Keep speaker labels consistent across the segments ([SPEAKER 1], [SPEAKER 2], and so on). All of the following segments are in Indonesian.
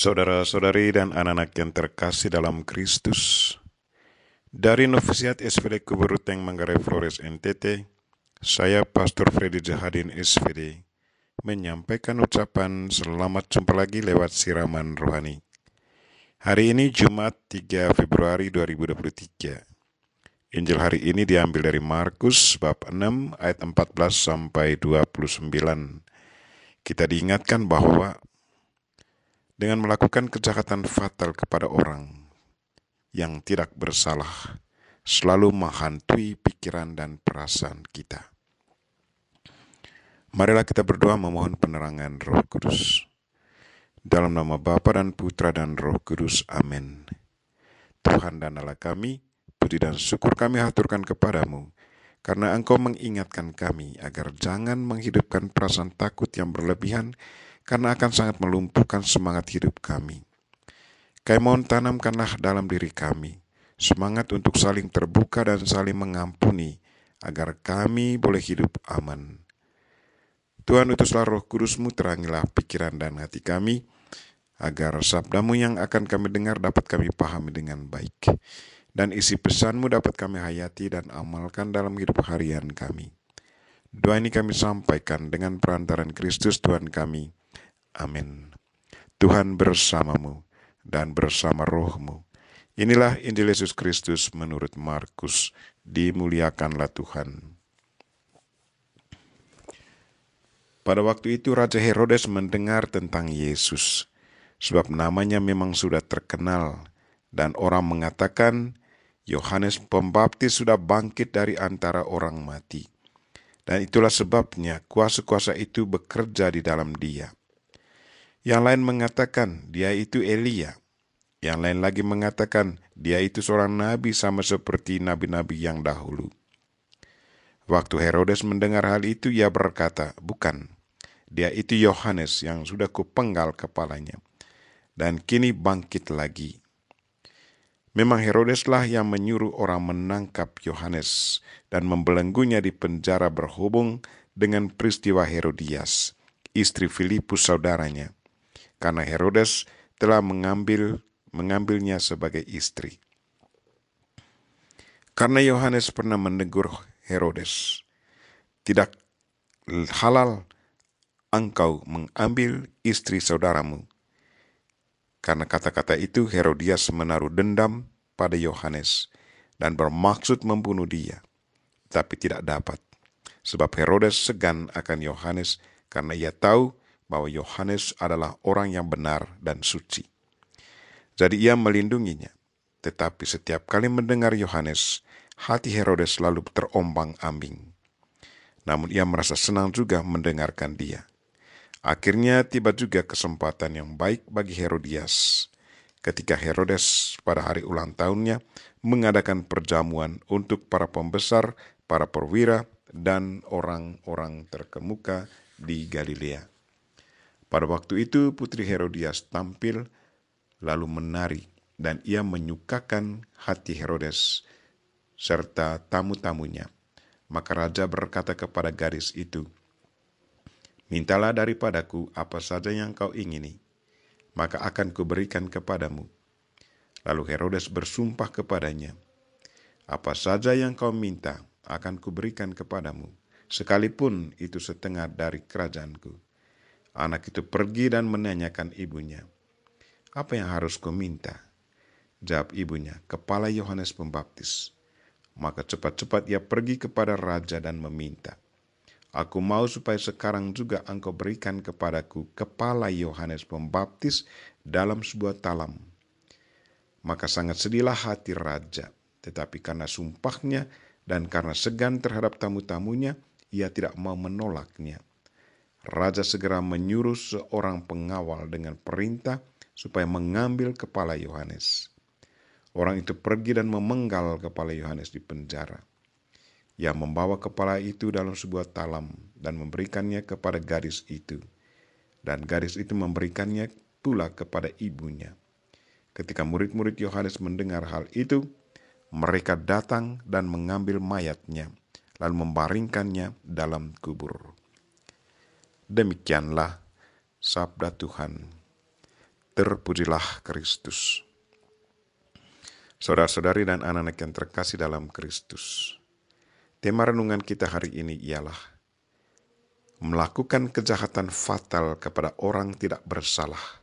[SPEAKER 1] Saudara-saudari dan anak-anak yang terkasih dalam Kristus, dari Novisiat SVD Kuburuteng Manggarai Flores NTT, saya Pastor Freddy Jahadin SVD menyampaikan ucapan selamat jumpa lagi lewat siraman rohani. Hari ini Jumat 3 Februari 2023. Injil hari ini diambil dari Markus bab 6 ayat 14 sampai 29. Kita diingatkan bahwa dengan melakukan kejahatan fatal kepada orang yang tidak bersalah, selalu menghantui pikiran dan perasaan kita. Marilah kita berdoa memohon penerangan Roh Kudus. Dalam nama Bapa dan Putra dan Roh Kudus, amin. Tuhan dan Allah kami, puji dan syukur kami haturkan kepadamu, karena Engkau mengingatkan kami agar jangan menghidupkan perasaan takut yang berlebihan, karena akan sangat melumpuhkan semangat hidup kami. Kami mohon tanamkanlah dalam diri kami semangat untuk saling terbuka dan saling mengampuni, agar kami boleh hidup aman. Tuhan, utuslah Roh Kudus-Mu, terangilah pikiran dan hati kami, agar sabda-Mu yang akan kami dengar dapat kami pahami dengan baik, dan isi pesan-Mu dapat kami hayati dan amalkan dalam hidup harian kami. Doa ini kami sampaikan dengan perantaran Kristus Tuhan kami. Amin. Tuhan bersamamu dan bersama roh-Mu. Inilah Injil Yesus Kristus menurut Markus. Dimuliakanlah Tuhan. Pada waktu itu Raja Herodes mendengar tentang Yesus, sebab namanya memang sudah terkenal, dan orang mengatakan Yohanes Pembaptis sudah bangkit dari antara orang mati. Dan itulah sebabnya kuasa-kuasa itu bekerja di dalam dia. Yang lain mengatakan dia itu Elia. Yang lain lagi mengatakan dia itu seorang nabi sama seperti nabi-nabi yang dahulu. Waktu Herodes mendengar hal itu, ia berkata, "Bukan, dia itu Yohanes yang sudah kupenggal kepalanya, dan kini bangkit lagi." Memang Herodeslah yang menyuruh orang menangkap Yohanes dan membelenggunya di penjara berhubung dengan peristiwa Herodias, istri Filipus saudaranya, karena Herodes telah mengambilnya sebagai istri. Karena Yohanes pernah menegur Herodes, "Tidak halal engkau mengambil istri saudaramu." Karena kata-kata itu Herodias menaruh dendam pada Yohanes dan bermaksud membunuh dia, tapi tidak dapat, sebab Herodes segan akan Yohanes karena ia tahu bahwa Yohanes adalah orang yang benar dan suci. Jadi ia melindunginya. Tetapi setiap kali mendengar Yohanes, hati Herodes selalu terombang-ambing. Namun ia merasa senang juga mendengarkan dia. Akhirnya tiba juga kesempatan yang baik bagi Herodias, ketika Herodes pada hari ulang tahunnya mengadakan perjamuan untuk para pembesar, para perwira, dan orang-orang terkemuka di Galilea. Pada waktu itu putri Herodias tampil lalu menari, dan ia menyukakan hati Herodes serta tamu-tamunya. Maka raja berkata kepada gadis itu, "Mintalah daripadaku apa saja yang kau ingini, maka akan kuberikan kepadamu." Lalu Herodes bersumpah kepadanya, "Apa saja yang kau minta akan kuberikan kepadamu, sekalipun itu setengah dari kerajaanku." Anak itu pergi dan menanyakan ibunya, "Apa yang harus ku minta?" Jawab ibunya, "Kepala Yohanes Pembaptis." Maka cepat-cepat ia pergi kepada raja dan meminta, "Aku mau supaya sekarang juga engkau berikan kepadaku kepala Yohanes Pembaptis dalam sebuah talam." Maka sangat sedihlah hati raja, tetapi karena sumpahnya dan karena segan terhadap tamu-tamunya, ia tidak mau menolaknya. Raja segera menyuruh seorang pengawal dengan perintah supaya mengambil kepala Yohanes. Orang itu pergi dan memenggal kepala Yohanes di penjara. Ia membawa kepala itu dalam sebuah talam dan memberikannya kepada gadis itu. Dan gadis itu memberikannya pula kepada ibunya. Ketika murid-murid Yohanes mendengar hal itu, mereka datang dan mengambil mayatnya, lalu membaringkannya dalam kubur. Demikianlah sabda Tuhan. Terpujilah Kristus. Saudara-saudari dan anak-anak yang terkasih dalam Kristus, tema renungan kita hari ini ialah melakukan kejahatan fatal kepada orang tidak bersalah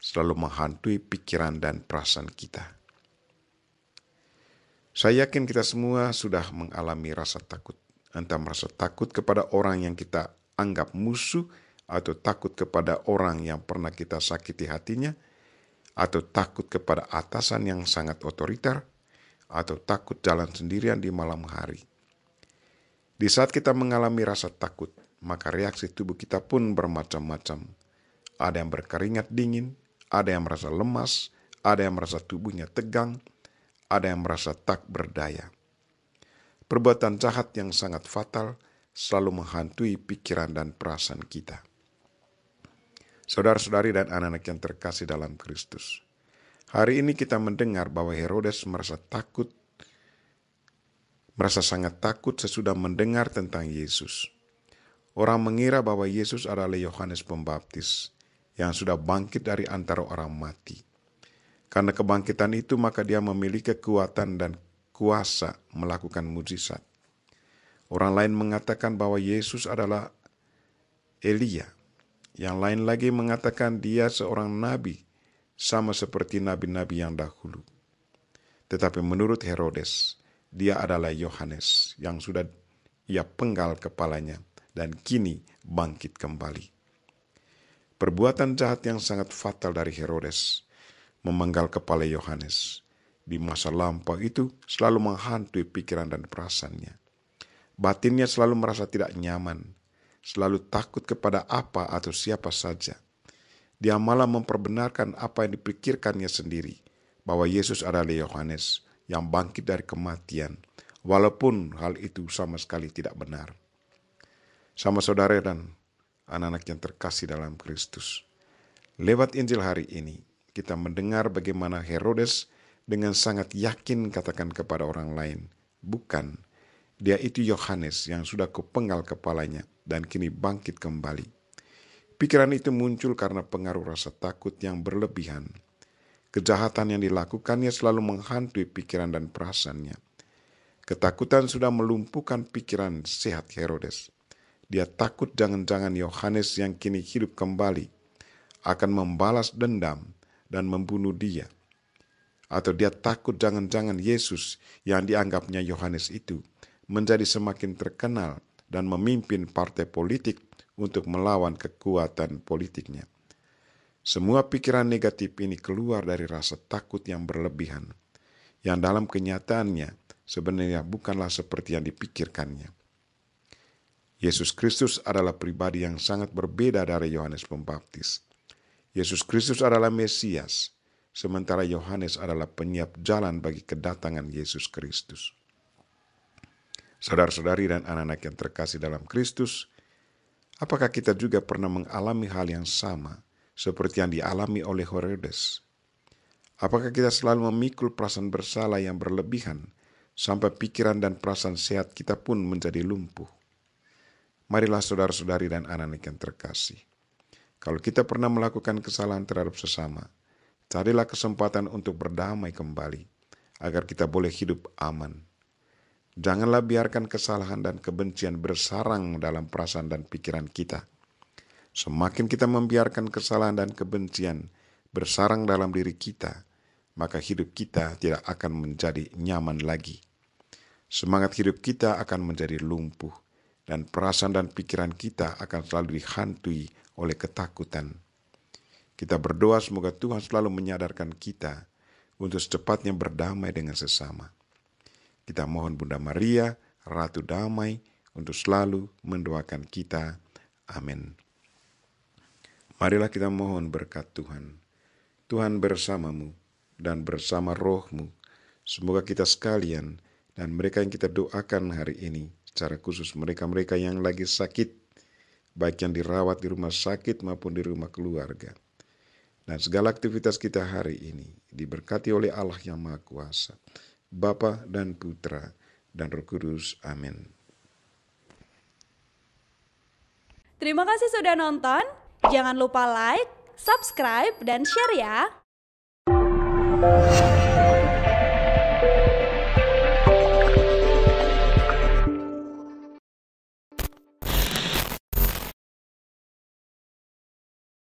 [SPEAKER 1] selalu menghantui pikiran dan perasaan kita. Saya yakin kita semua sudah mengalami rasa takut. Entah merasa takut kepada orang yang kita anggap musuh, atau takut kepada orang yang pernah kita sakiti hatinya, atau takut kepada atasan yang sangat otoriter, atau takut jalan sendirian di malam hari. Di saat kita mengalami rasa takut, maka reaksi tubuh kita pun bermacam-macam. Ada yang berkeringat dingin, ada yang merasa lemas, ada yang merasa tubuhnya tegang, ada yang merasa tak berdaya. Perbuatan jahat yang sangat fatal selalu menghantui pikiran dan perasaan kita. Saudara-saudari dan anak-anak yang terkasih dalam Kristus, hari ini kita mendengar bahwa Herodes merasa sangat takut sesudah mendengar tentang Yesus. Orang mengira bahwa Yesus adalah Yohanes Pembaptis yang sudah bangkit dari antara orang mati. Karena kebangkitan itu, maka dia memiliki kekuatan dan kuasa melakukan mujizat. Orang lain mengatakan bahwa Yesus adalah Elia. Yang lain lagi mengatakan dia seorang nabi, sama seperti nabi-nabi yang dahulu. Tetapi menurut Herodes, dia adalah Yohanes yang sudah ia penggal kepalanya dan kini bangkit kembali. Perbuatan jahat yang sangat fatal dari Herodes, memenggal kepala Yohanes, di masa lampau itu selalu menghantui pikiran dan perasaannya. Batinnya selalu merasa tidak nyaman, selalu takut kepada apa atau siapa saja. Dia malah memperbenarkan apa yang dipikirkannya sendiri, bahwa Yesus adalah Yohanes yang bangkit dari kematian, walaupun hal itu sama sekali tidak benar. Sama saudara dan anak-anak yang terkasih dalam Kristus, lewat Injil hari ini, kita mendengar bagaimana Herodes dengan sangat yakin katakan kepada orang lain, bukan, dia itu Yohanes yang sudah kupenggal kepalanya dan kini bangkit kembali. Pikiran itu muncul karena pengaruh rasa takut yang berlebihan. Kejahatan yang dilakukannya selalu menghantui pikiran dan perasaannya. Ketakutan sudah melumpuhkan pikiran sehat Herodes. Dia takut jangan-jangan Yohanes yang kini hidup kembali akan membalas dendam dan membunuh dia. Atau dia takut jangan-jangan Yesus yang dianggapnya Yohanes itu menjadi semakin terkenal dan memimpin partai politik untuk melawan kekuatan politiknya. Semua pikiran negatif ini keluar dari rasa takut yang berlebihan, yang dalam kenyataannya sebenarnya bukanlah seperti yang dipikirkannya. Yesus Kristus adalah pribadi yang sangat berbeda dari Yohanes Pembaptis. Yesus Kristus adalah Mesias, sementara Yohanes adalah penyiap jalan bagi kedatangan Yesus Kristus. Saudara-saudari dan anak-anak yang terkasih dalam Kristus, apakah kita juga pernah mengalami hal yang sama seperti yang dialami oleh Herodes? Apakah kita selalu memikul perasaan bersalah yang berlebihan sampai pikiran dan perasaan sehat kita pun menjadi lumpuh? Marilah saudara-saudari dan anak-anak yang terkasih, kalau kita pernah melakukan kesalahan terhadap sesama, carilah kesempatan untuk berdamai kembali agar kita boleh hidup aman. Janganlah biarkan kesalahan dan kebencian bersarang dalam perasaan dan pikiran kita. Semakin kita membiarkan kesalahan dan kebencian bersarang dalam diri kita, maka hidup kita tidak akan menjadi nyaman lagi. Semangat hidup kita akan menjadi lumpuh, dan perasaan dan pikiran kita akan selalu dihantui oleh ketakutan. Kita berdoa semoga Tuhan selalu menyadarkan kita untuk secepatnya berdamai dengan sesama. Kita mohon Bunda Maria, Ratu Damai, untuk selalu mendoakan kita. Amin. Marilah kita mohon berkat Tuhan. Tuhan bersamamu dan bersama rohmu. Semoga kita sekalian dan mereka yang kita doakan hari ini, secara khusus mereka-mereka yang lagi sakit, baik yang dirawat di rumah sakit maupun di rumah keluarga, dan segala aktivitas kita hari ini diberkati oleh Allah yang Maha Kuasa, Bapa dan Putra dan Roh Kudus. Amin.
[SPEAKER 2] Terima kasih sudah nonton. Jangan lupa like, subscribe, dan share ya.